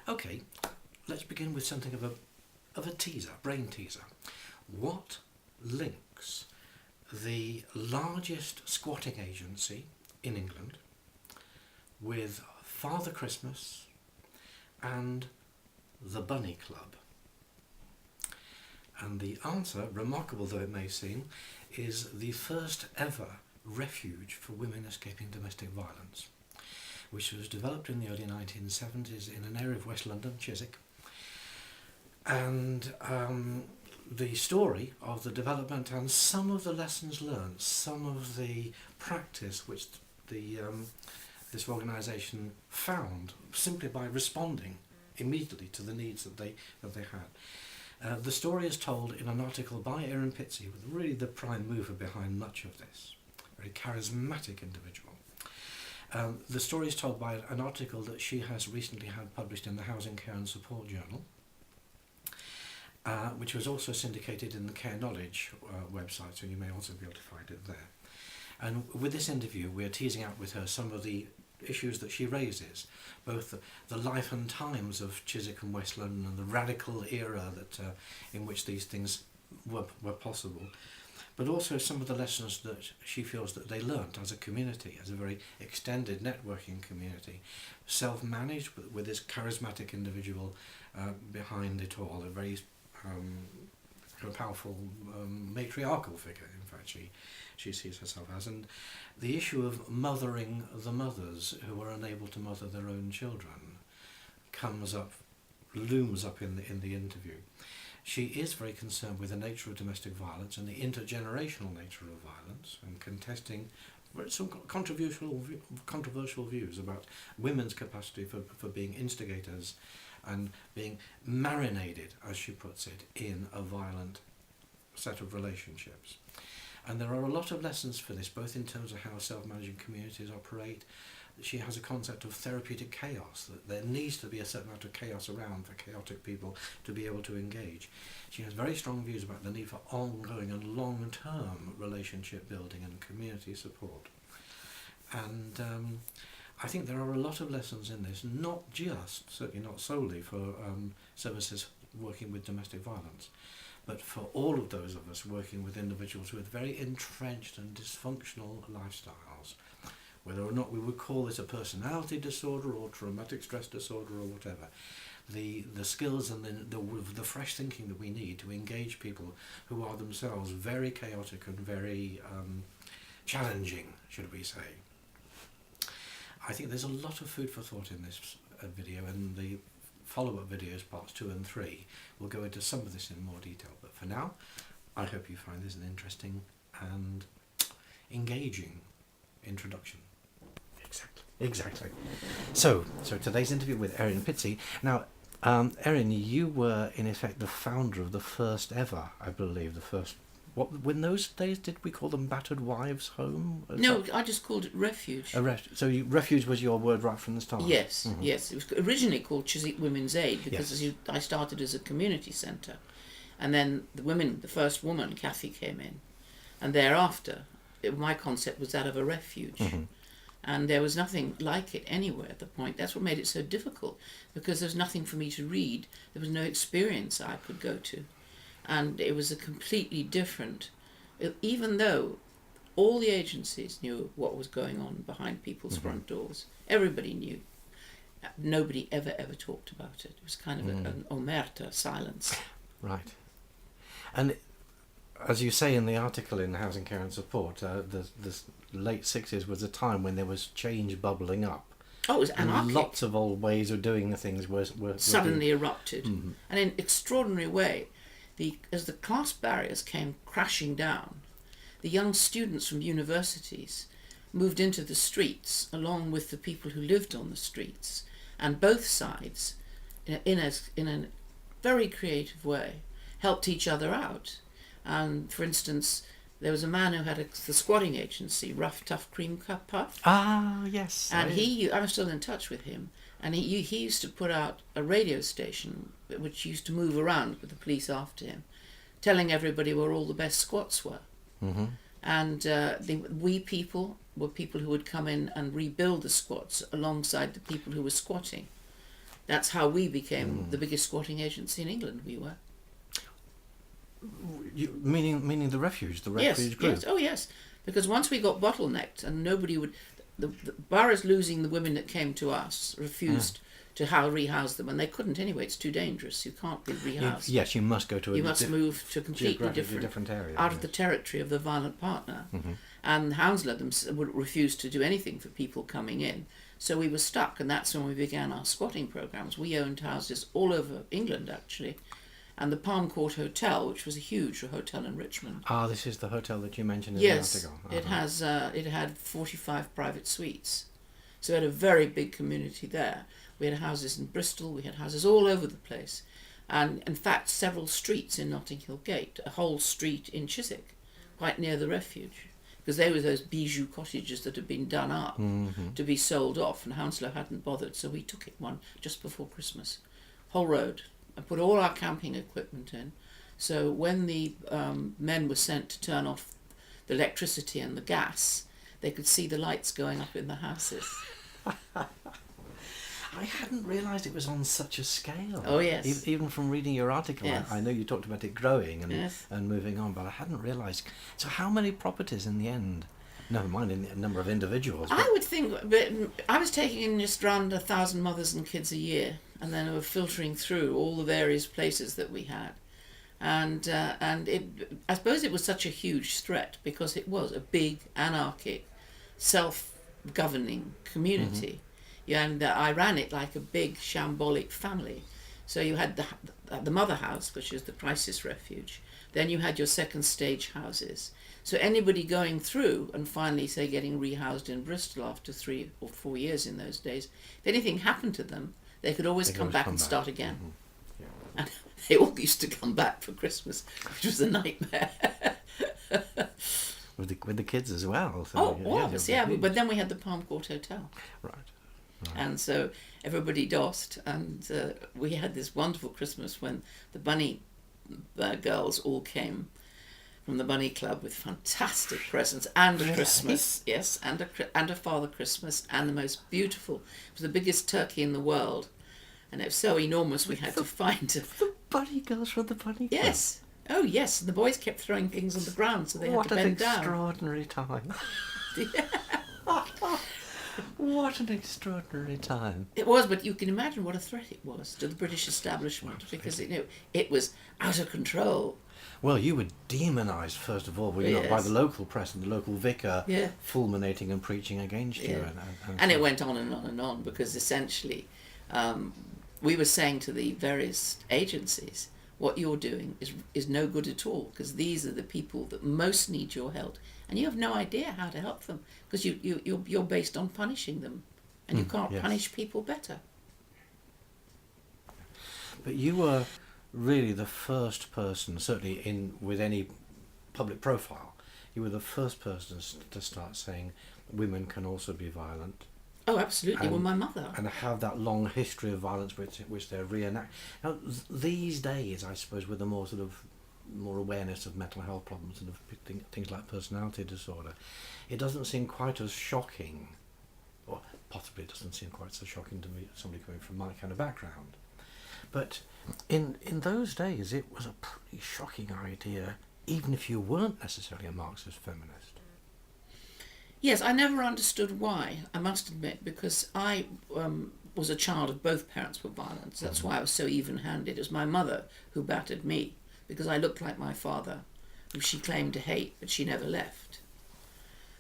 Okay, let's begin with something of a teaser, brain teaser. What links the largest squatting agency in England with Father Christmas and the Bunny Club? And the answer, remarkable though it may seem, is the first ever refuge for women escaping domestic violence, which was developed in the early 1970s in an area of West London, Chiswick. And the story of the development and some of the lessons learned, some of the practice which this organisation found simply by responding immediately to the needs that they had. The story is told in an article by Erin Intro, really the prime mover behind much of this, very charismatic individual. The story is told by an article that she has recently had published in the Housing Care and Support Journal, which was also syndicated in the Care Knowledge website, so you may also be able to find it there. And with this interview, we are teasing out with her some of the issues that she raises, both the life and times of Chiswick and West London and the radical era that in which these things were possible, but also some of the lessons that she feels that they learnt as a community, as a very extended networking community, self-managed with this charismatic individual behind it all, a very powerful matriarchal figure, in fact, she sees herself as. And the issue of mothering the mothers who are unable to mother their own children looms up in the interview. She is very concerned with the nature of domestic violence and the intergenerational nature of violence, and contesting some controversial views about women's capacity for being instigators and being marinated, as she puts it, in a violent set of relationships. And there are a lot of lessons for this, both in terms of how self-managing communities operate. She has a concept of therapeutic chaos, that there needs to be a certain amount of chaos around for chaotic people to be able to engage. She has very strong views about the need for ongoing and long-term relationship building and community support. And I think there are a lot of lessons in this, not just, certainly not solely, for services working with domestic violence, but for all of those of us working with individuals with very entrenched and dysfunctional lifestyles, whether or not we would call this a personality disorder or traumatic stress disorder or whatever. The skills and the fresh thinking that we need to engage people who are themselves very chaotic and very challenging, should we say. I think there's a lot of food for thought in this video, and the follow-up videos, parts 2 and 3, will go into some of this in more detail. But for now, I hope you find this an interesting and engaging introduction. Exactly. So today's interview with Erin Intro. Now, Erin, you were in effect the founder of the first ever, I believe, in those days, did we call them battered wives' home? No, I just called it refuge. So refuge was your word right from the start? Yes, yes. It was originally called Chiswick Womens Aid because I started as a community centre, and then the first woman, Kathy, came in, and thereafter my concept was that of a refuge. And there was nothing like it anywhere at the point. That's what made it so difficult, because there was nothing for me to read. There was no experience I could go to. And it was a completely different, even though all the agencies knew what was going on behind people's front doors. Everybody knew. Nobody ever talked about it. It was kind of an omerta, silence. Right. And as you say in the article in Housing Care and Support, the late 60s was a time when there was change bubbling up. Oh, it was anarchic. And lots of old ways of doing the things were suddenly erupted. And in an extraordinary way, as the class barriers came crashing down, the young students from universities moved into the streets along with the people who lived on the streets, and both sides, in a very creative way, helped each other out. And for instance, there was a man who had the squatting agency, Rough Tough Cream Puff. Ah, yes. And I'm still in touch with him. And he used to put out a radio station which used to move around with the police after him, telling everybody where all the best squats were. And we people were people who would come in and rebuild the squats alongside the people who were squatting. That's how we became the biggest squatting agency in England. We were. Meaning the refuge group? Yes, oh yes. Because once we got bottlenecked and nobody would... The boroughs losing the women that came to us refused to rehouse them, and they couldn't anyway. It's too dangerous. You can't be rehoused. Yes, you must go to you must move to a completely different area. Out of the territory of the violent partner. And Hounslow would refuse to do anything for people coming in. So we were stuck, and that's when we began our squatting programs. We owned houses all over England, actually. And the Palm Court Hotel, which was a huge hotel in Richmond. Ah, this is the hotel that you mentioned in the article. Yes, it had 45 private suites. So we had a very big community there. We had houses in Bristol, we had houses all over the place. And in fact, several streets in Notting Hill Gate, a whole street in Chiswick, quite near the refuge. Because they were those bijou cottages that had been done up to be sold off, and Hounslow hadn't bothered, so we took it one just before Christmas. Whole road. I put all our camping equipment in. So when the men were sent to turn off the electricity and the gas, they could see the lights going up in the houses. I hadn't realised it was on such a scale. Oh yes. Even from reading your article, Yes. I know you talked about it growing Yes. and moving on, but I hadn't realised. So how many properties in the end? Never mind in the number of individuals. I would think, but I was taking in just around 1,000 mothers and kids a year, and then we were filtering through all the various places that we had. And I suppose it was such a huge threat because it was a big, anarchic, self-governing community. And I ran it like a big shambolic family. So you had the mother house, which is the crisis refuge. Then you had your second stage houses. So anybody going through and finally, say, getting rehoused in Bristol after 3 or 4 years in those days, if anything happened to them, they could always come back and start again. And they all used to come back for Christmas, which was a nightmare. With the kids as well. So but then we had the Palm Court Hotel. Right. And so everybody dossed, and we had this wonderful Christmas when the bunny girls all came from the Bunny Club with fantastic presents and a Christmas, yes, and a Father Christmas, and the most beautiful. It was the biggest turkey in the world, and it was so enormous we had to find the bunny girls from the Bunny Club. Yes. Oh yes, and the boys kept throwing things on the ground, so they had to bend down. What an extraordinary time! What an extraordinary time! It was, but you can imagine what a threat it was to the British establishment because it was out of control. Well, you were demonised first of all, by the local press and the local vicar, fulminating and preaching against you, and it went on and on and on because essentially, we were saying to the various agencies, what you're doing is no good at all because these are the people that most need your help. And you have no idea how to help them because you're based on punishing them, and you can't punish people better. But you were really the first person, certainly with any public profile, you were the first person to start saying women can also be violent. Oh, absolutely. Well, my mother. And have that long history of violence which they're reenacting. Now, these days, I suppose, with the more awareness of mental health problems and of things like personality disorder, it doesn't seem quite as shocking, or possibly it doesn't seem quite so shocking to me, somebody coming from my kind of background. But in those days, it was a pretty shocking idea, even if you weren't necessarily a Marxist feminist. Yes, I never understood why, I must admit, because I was a child of both parents were violent. That's why I was so even-handed. It was my mother who battered me, because I looked like my father, who she claimed to hate, but she never left.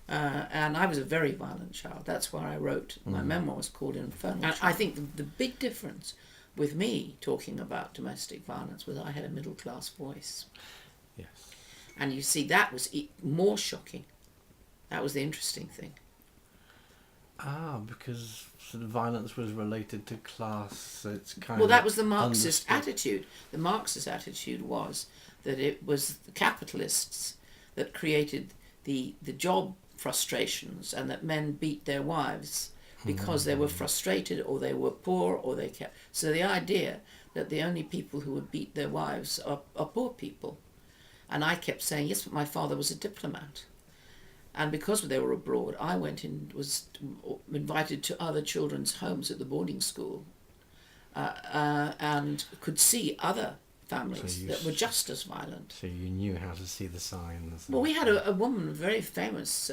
And I was a very violent child. That's why I wrote my memoirs called Infernal Child. I think the big difference with me talking about domestic violence was I had a middle-class voice. Yes. And you see, that was more shocking. That was the interesting thing. Because sort of violence was related to class, so it's kind Well, that was the Marxist attitude. The Marxist attitude was that it was the capitalists that created the job frustrations and that men beat their wives because they were frustrated or they were poor or they kept... So the idea that the only people who would beat their wives are poor people. And I kept saying, yes, but my father was a diplomat. And because they were abroad, I went in, was invited to other children's homes at the boarding school and could see other families So you that were just as violent. So you knew how to see the signs. Well, we had a woman, a very famous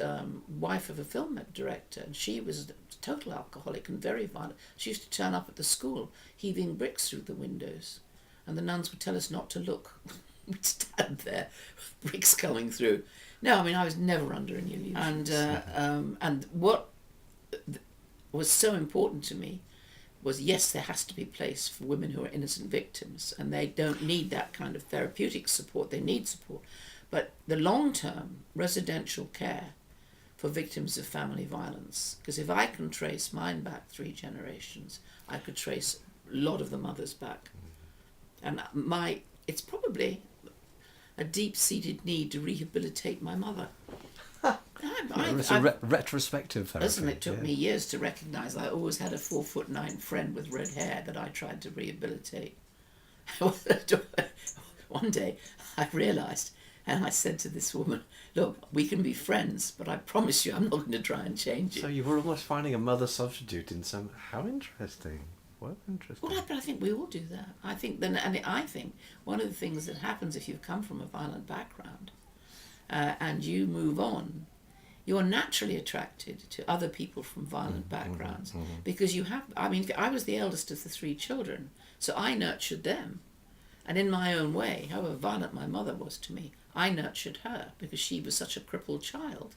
wife of a film director, and she was a total alcoholic and very violent. She used to turn up at the school heaving bricks through the windows, and the nuns would tell us not to look. We'd stand there, bricks coming through. No, I mean, I was never under any illusion. And what was so important to me was, yes, there has to be place for women who are innocent victims, and they don't need that kind of therapeutic support. They need support. But the long-term residential care for victims of family violence, because if I can trace mine back 3 generations, I could trace a lot of the mothers back. And it's probably a deep-seated need to rehabilitate my mother. It's a retrospective therapy. Listen, it took me years to recognise I always had a 4'9" friend with red hair that I tried to rehabilitate. One day I realised, and I said to this woman, look, we can be friends, but I promise you I'm not going to try and change you. So you were almost finding a mother substitute in some... How interesting. Well, interesting. Well, but I think we all do that. I think one of the things that happens if you've come from a violent background and you move on, you're naturally attracted to other people from violent backgrounds because you have... I mean, I was the eldest of the 3 children, so I nurtured them. And in my own way, however violent my mother was to me, I nurtured her because she was such a crippled child.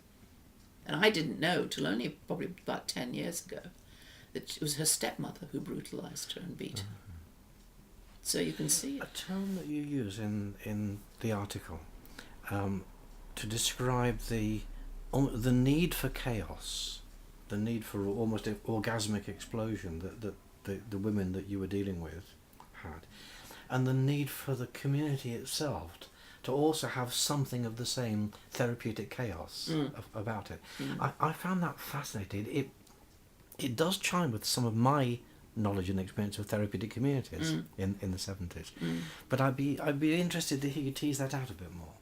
And I didn't know till only probably about 10 years ago that it was her stepmother who brutalised her and beat her. So you can see it. A term that you use in the article to describe the need for chaos, the need for almost orgasmic explosion that the women that you were dealing with had, and the need for the community itself to also have something of the same therapeutic chaos about it. I found that fascinating. It does chime with some of my knowledge and experience of therapeutic communities in the 70s. But I'd be interested to hear you tease that out a bit more.